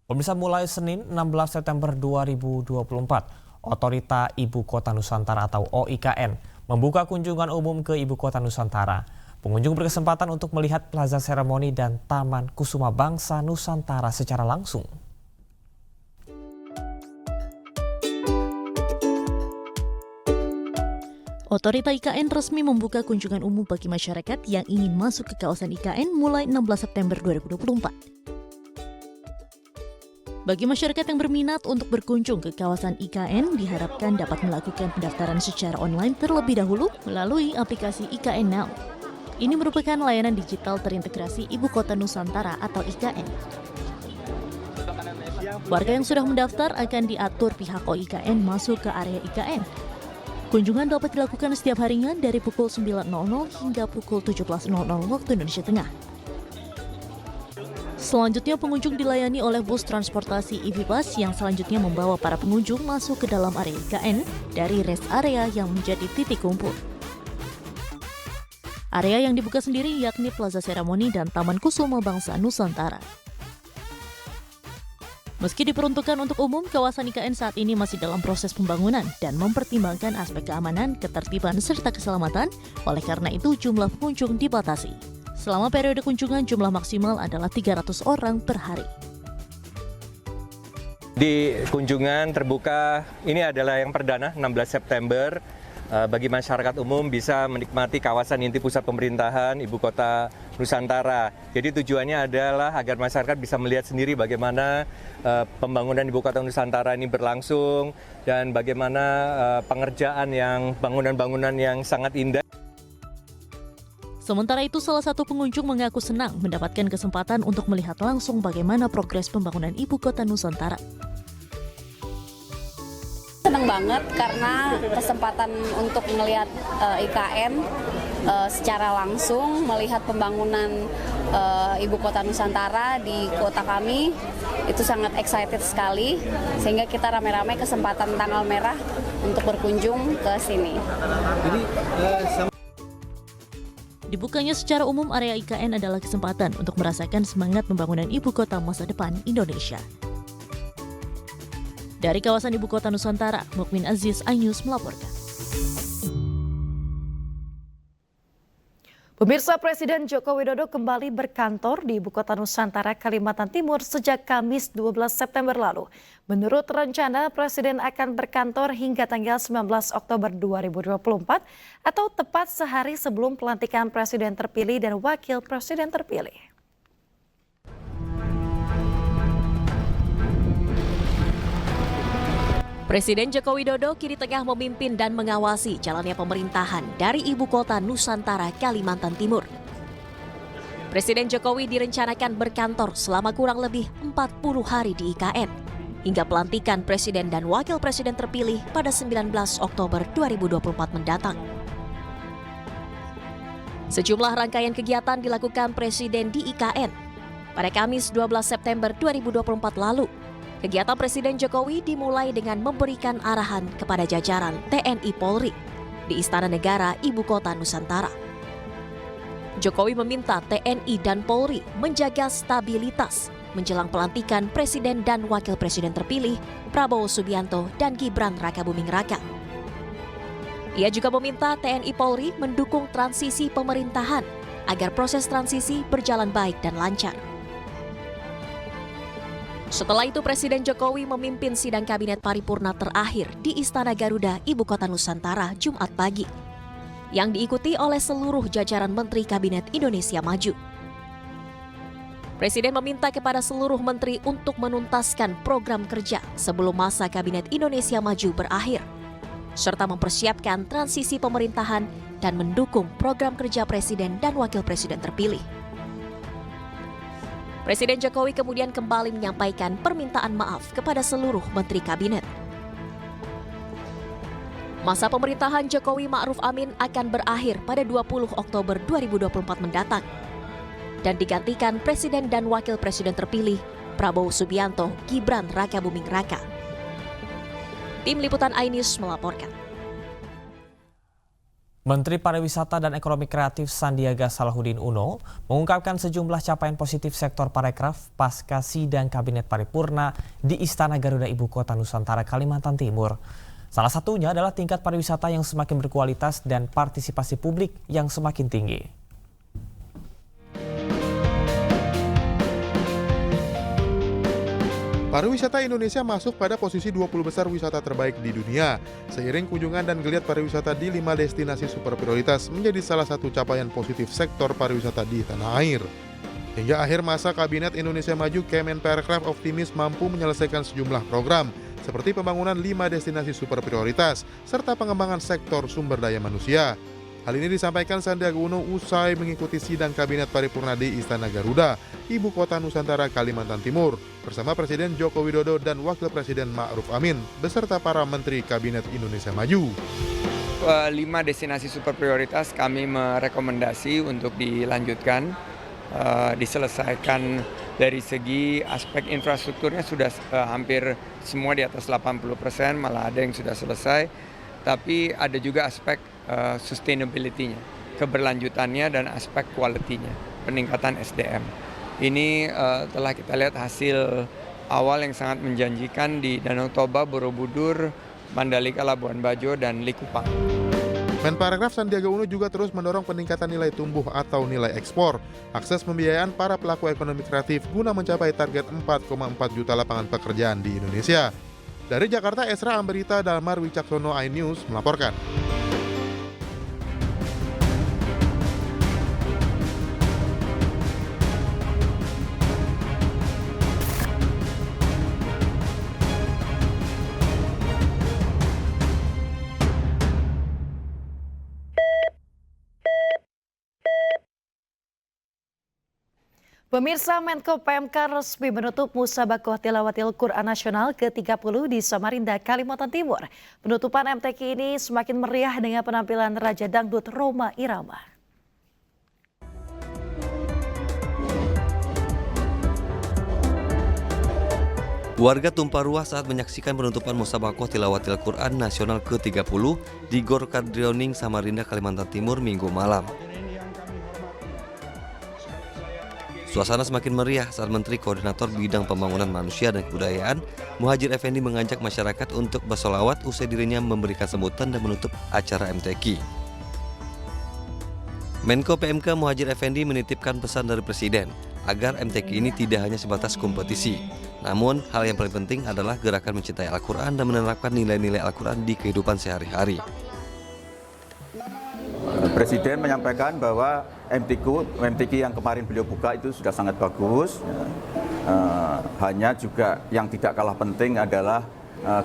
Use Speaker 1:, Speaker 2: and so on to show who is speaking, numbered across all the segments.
Speaker 1: Pemirsa, mulai Senin 16 September 2024, Otorita Ibu Kota Nusantara atau OIKN membuka kunjungan umum ke Ibu Kota Nusantara. Pengunjung berkesempatan untuk melihat Plaza Seremoni dan Taman Kusuma Bangsa Nusantara secara langsung.
Speaker 2: Otorita IKN resmi membuka kunjungan umum bagi masyarakat yang ingin masuk ke kawasan IKN mulai 16 September 2024. Bagi masyarakat yang berminat untuk berkunjung ke kawasan IKN, diharapkan dapat melakukan pendaftaran secara online terlebih dahulu melalui aplikasi IKN Now. Ini merupakan layanan digital terintegrasi Ibu Kota Nusantara atau IKN. Warga yang sudah mendaftar akan diatur pihak OIKN masuk ke area IKN. Kunjungan dapat dilakukan setiap harinya dari pukul 9.00 hingga pukul 17.00 waktu Indonesia Tengah. Selanjutnya pengunjung dilayani oleh bus transportasi EV Bus yang selanjutnya membawa para pengunjung masuk ke dalam area IKN dari rest area yang menjadi titik kumpul. Area yang dibuka sendiri yakni Plaza Seremoni dan Taman Kusuma Bangsa Nusantara. Meski diperuntukkan untuk umum, kawasan IKN saat ini masih dalam proses pembangunan dan mempertimbangkan aspek keamanan, ketertiban, serta keselamatan. Oleh karena itu, jumlah pengunjung dibatasi. Selama periode kunjungan, jumlah maksimal adalah 300 orang per hari.
Speaker 3: Di kunjungan terbuka ini adalah yang perdana 16 September. Bagi masyarakat umum bisa menikmati kawasan inti pusat pemerintahan Ibu Kota Nusantara. Jadi tujuannya adalah agar masyarakat bisa melihat sendiri bagaimana pembangunan Ibu Kota Nusantara ini berlangsung dan bagaimana pengerjaan bangunan-bangunan yang sangat indah.
Speaker 2: Sementara itu, salah satu pengunjung mengaku senang mendapatkan kesempatan untuk melihat langsung bagaimana progres pembangunan Ibu Kota Nusantara.
Speaker 4: Senang banget karena kesempatan untuk melihat IKN secara langsung, melihat pembangunan Ibu Kota Nusantara di kota kami, itu sangat excited sekali, sehingga kita rame-rame kesempatan tanggal merah untuk berkunjung ke sini.
Speaker 2: Dibukanya secara umum area IKN adalah kesempatan untuk merasakan semangat pembangunan Ibu Kota masa depan Indonesia. Dari kawasan Ibu Kota Nusantara, Mukmin Aziz, iNews melaporkan.
Speaker 5: Pemirsa, Presiden Joko Widodo kembali berkantor di Ibu Kota Nusantara, Kalimantan Timur sejak Kamis 12 September lalu. Menurut rencana, Presiden akan berkantor hingga tanggal 19 Oktober 2024 atau tepat sehari sebelum pelantikan Presiden terpilih dan Wakil Presiden terpilih.
Speaker 6: Presiden Joko Widodo kini tengah memimpin dan mengawasi jalannya pemerintahan dari Ibu Kota Nusantara, Kalimantan Timur. Presiden Jokowi direncanakan berkantor selama kurang lebih 40 hari di IKN, hingga pelantikan Presiden dan Wakil Presiden terpilih pada 19 Oktober 2024 mendatang. Sejumlah rangkaian kegiatan dilakukan Presiden di IKN. Pada Kamis 12 September 2024 lalu, kegiatan Presiden Jokowi dimulai dengan memberikan arahan kepada jajaran TNI Polri di Istana Negara Ibu Kota Nusantara. Jokowi meminta TNI dan Polri menjaga stabilitas menjelang pelantikan Presiden dan Wakil Presiden terpilih Prabowo Subianto dan Gibran Rakabuming Raka. Ia juga meminta TNI Polri mendukung transisi pemerintahan agar proses transisi berjalan baik dan lancar. Setelah itu, Presiden Jokowi memimpin sidang kabinet paripurna terakhir di Istana Garuda, Ibu Kota Nusantara, Jumat pagi, yang diikuti oleh seluruh jajaran Menteri Kabinet Indonesia Maju. Presiden meminta kepada seluruh menteri untuk menuntaskan program kerja sebelum masa Kabinet Indonesia Maju berakhir, serta mempersiapkan transisi pemerintahan dan mendukung program kerja Presiden dan Wakil Presiden terpilih. Presiden Jokowi kemudian kembali menyampaikan permintaan maaf kepada seluruh menteri kabinet. Masa pemerintahan Jokowi Ma'ruf Amin akan berakhir pada 20 Oktober 2024 mendatang dan digantikan Presiden dan Wakil Presiden terpilih Prabowo Subianto, Gibran Rakabuming Raka. Tim Liputan iNews melaporkan.
Speaker 1: Menteri Pariwisata dan Ekonomi Kreatif Sandiaga Salahuddin Uno mengungkapkan sejumlah capaian positif sektor parekraf pasca sidang Kabinet Paripurna di Istana Garuda Ibu Kota Nusantara, Kalimantan Timur. Salah satunya adalah tingkat pariwisata yang semakin berkualitas dan partisipasi publik yang semakin tinggi.
Speaker 7: Pariwisata Indonesia masuk pada posisi 20 besar wisata terbaik di dunia. Seiring kunjungan dan geliat pariwisata di 5 destinasi super prioritas menjadi salah satu capaian positif sektor pariwisata di tanah air. Hingga akhir masa Kabinet Indonesia Maju, Kemenparekraf optimis mampu menyelesaikan sejumlah program seperti pembangunan 5 destinasi super prioritas serta pengembangan sektor sumber daya manusia. Hal ini disampaikan Sandiaga Uno usai mengikuti sidang Kabinet Paripurna di Istana Garuda, Ibu Kota Nusantara, Kalimantan Timur, bersama Presiden Joko Widodo dan Wakil Presiden Ma'ruf Amin, beserta para Menteri Kabinet Indonesia Maju.
Speaker 8: 5 destinasi super prioritas kami merekomendasi untuk dilanjutkan, diselesaikan dari segi aspek infrastrukturnya sudah hampir semua di atas 80%, malah ada yang sudah selesai, tapi ada juga aspek sustainability-nya, keberlanjutannya dan aspek quality-nya, peningkatan SDM. Ini telah kita lihat hasil awal yang sangat menjanjikan di Danau Toba, Borobudur, Mandalika, Labuan Bajo, dan Likupang.
Speaker 7: Menparekraf Sandiaga Uno juga terus mendorong peningkatan nilai tumbuh atau nilai ekspor, akses pembiayaan para pelaku ekonomi kreatif guna mencapai target 4,4 juta lapangan pekerjaan di Indonesia. Dari Jakarta, Esra Amberita, Dalmar Wicaksono, iNews melaporkan.
Speaker 5: Pemirsa, Menko PMK resmi menutup Musabaqah Tilawatil Quran Nasional ke-30 di Samarinda, Kalimantan Timur. Penutupan MTQ ini semakin meriah dengan penampilan Raja Dangdut Rhoma Irama.
Speaker 9: Warga tumpah ruah saat menyaksikan penutupan Musabaqah Tilawatil Quran Nasional ke-30 di Gor Kadrioning, Samarinda, Kalimantan Timur, Minggu malam. Suasana semakin meriah saat Menteri Koordinator Bidang Pembangunan Manusia dan Kebudayaan, Muhadjir Effendi, mengajak masyarakat untuk bersolawat usai dirinya memberikan sambutan dan menutup acara MTQ. Menko PMK Muhadjir Effendi menitipkan pesan dari Presiden agar MTQ ini tidak hanya sebatas kompetisi, namun hal yang paling penting adalah gerakan mencintai Al-Quran dan menerapkan nilai-nilai Al-Quran di kehidupan sehari-hari.
Speaker 10: Presiden menyampaikan bahwa MTQ yang kemarin beliau buka itu sudah sangat bagus. Hanya juga yang tidak kalah penting adalah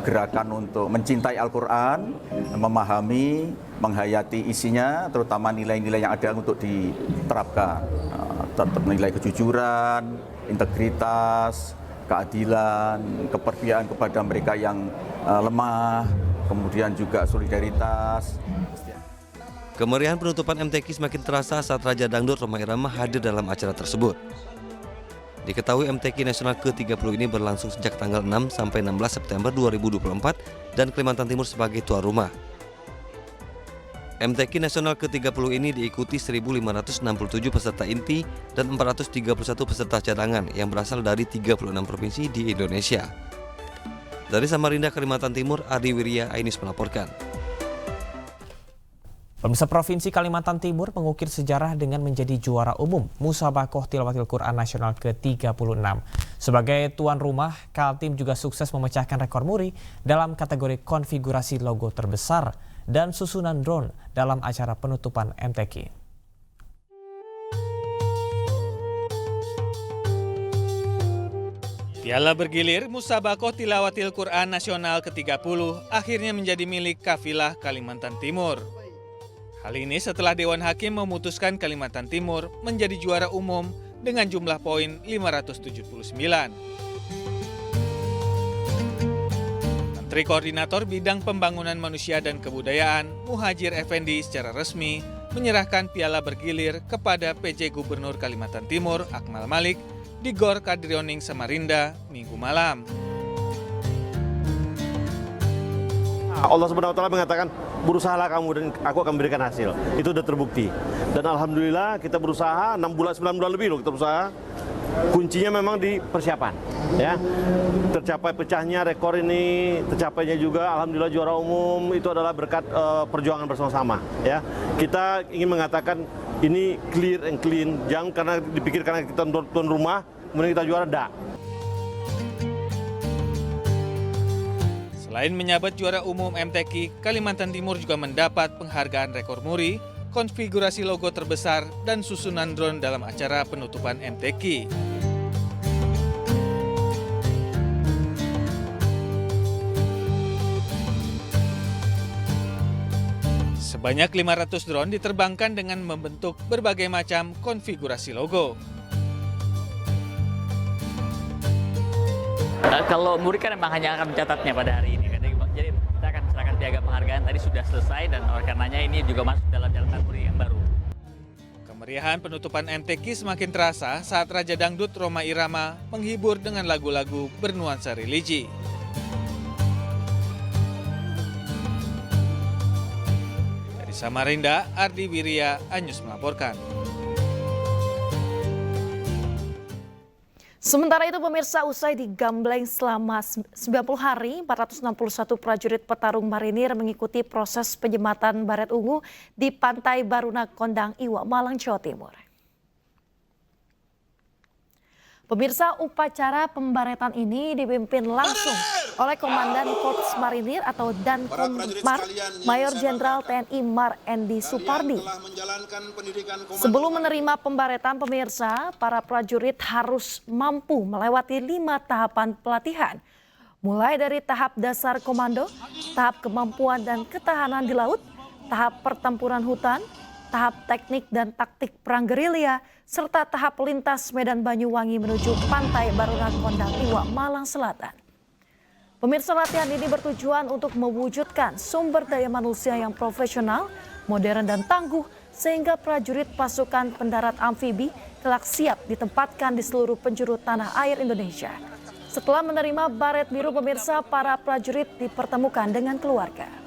Speaker 10: gerakan untuk mencintai Al-Quran, memahami, menghayati isinya, terutama nilai-nilai yang ada untuk diterapkan. Nilai kejujuran, integritas, keadilan, keperpihakan kepada mereka yang lemah, kemudian juga solidaritas.
Speaker 9: Kemeriahan penutupan MTQ semakin terasa saat Raja Dangdut Rhoma Irama hadir dalam acara tersebut. Diketahui MTQ Nasional ke-30 ini berlangsung sejak tanggal 6 sampai 16 September 2024 dan Kalimantan Timur sebagai tuan rumah. MTQ Nasional ke-30 ini diikuti 1.567 peserta inti dan 431 peserta cadangan yang berasal dari 36 provinsi di Indonesia. Dari Samarinda, Kalimantan Timur, Adi Wirya, iNews melaporkan.
Speaker 1: Pemirsa, Provinsi Kalimantan Timur mengukir sejarah dengan menjadi juara umum Musabaqah Tilawatil Quran Nasional ke-36. Sebagai tuan rumah, Kaltim juga sukses memecahkan rekor muri dalam kategori konfigurasi logo terbesar dan susunan drone dalam acara penutupan MTQ.
Speaker 11: Piala bergilir Musabaqah Tilawatil Quran Nasional ke-30 akhirnya menjadi milik kafilah Kalimantan Timur. Hal ini setelah Dewan Hakim memutuskan Kalimantan Timur menjadi juara umum dengan jumlah poin 579. Menteri Koordinator Bidang Pembangunan Manusia dan Kebudayaan, Muhadjir Effendi, secara resmi menyerahkan piala bergilir kepada PJ Gubernur Kalimantan Timur, Akmal Malik, di Gor Kadrioning, Samarinda, Minggu malam.
Speaker 12: Allah Subhanahu wa taala mengatakan, berusahalah kamu dan aku akan berikan hasil. Itu sudah terbukti. Dan alhamdulillah kita berusaha 6 bulan 9 bulan lebih loh kita berusaha. Kuncinya memang di persiapan, ya. Tercapai pecahnya rekor ini, tercapainya juga alhamdulillah juara umum itu adalah berkat perjuangan bersama-sama, ya. Kita ingin mengatakan ini clear and clean, jangan karena dipikir karena kita tuan rumah kemudian kita juara, enggak.
Speaker 11: Selain menyabat juara umum MTQ, Kalimantan Timur juga mendapat penghargaan rekor muri, konfigurasi logo terbesar, dan susunan drone dalam acara penutupan MTQ. Sebanyak 500 drone diterbangkan dengan membentuk berbagai macam konfigurasi logo.
Speaker 13: Kalau muri kan memang hanya akan mencatatnya pada hari ini. Jadi kita akan serahkan piagam penghargaan tadi sudah selesai dan oleh karenanya ini juga masuk dalam catatan muri yang baru.
Speaker 11: Kemeriahan penutupan MTQ semakin terasa saat Raja Dangdut Rhoma Irama menghibur dengan lagu-lagu bernuansa religi. Dari Samarinda, Ardi Wirya, Anyus melaporkan.
Speaker 5: Sementara itu pemirsa, usai digambleng selama 90 hari, 461 prajurit petarung marinir mengikuti proses penyematan baret ungu di Pantai Baruna Kondang, Iwa, Malang, Jawa Timur. Pemirsa, upacara pembaretan ini dipimpin langsung oleh Komandan Korps Marinir atau Dankomar Mayor Jenderal TNI Mar Endi Supardi. Sebelum menerima pembaretan, pemirsa, para prajurit harus mampu melewati 5 tahapan pelatihan. Mulai dari tahap dasar komando, tahap kemampuan dan ketahanan di laut, tahap pertempuran hutan, tahap teknik dan taktik perang gerilya, serta tahap lintas Medan Banyuwangi menuju Pantai Baruna Kondang, Iwa, Malang Selatan. Pemirsa, latihan ini bertujuan untuk mewujudkan sumber daya manusia yang profesional, modern dan tangguh, sehingga prajurit pasukan pendarat amfibi kelak siap ditempatkan di seluruh penjuru tanah air Indonesia. Setelah menerima baret biru, pemirsa, para prajurit dipertemukan dengan keluarga.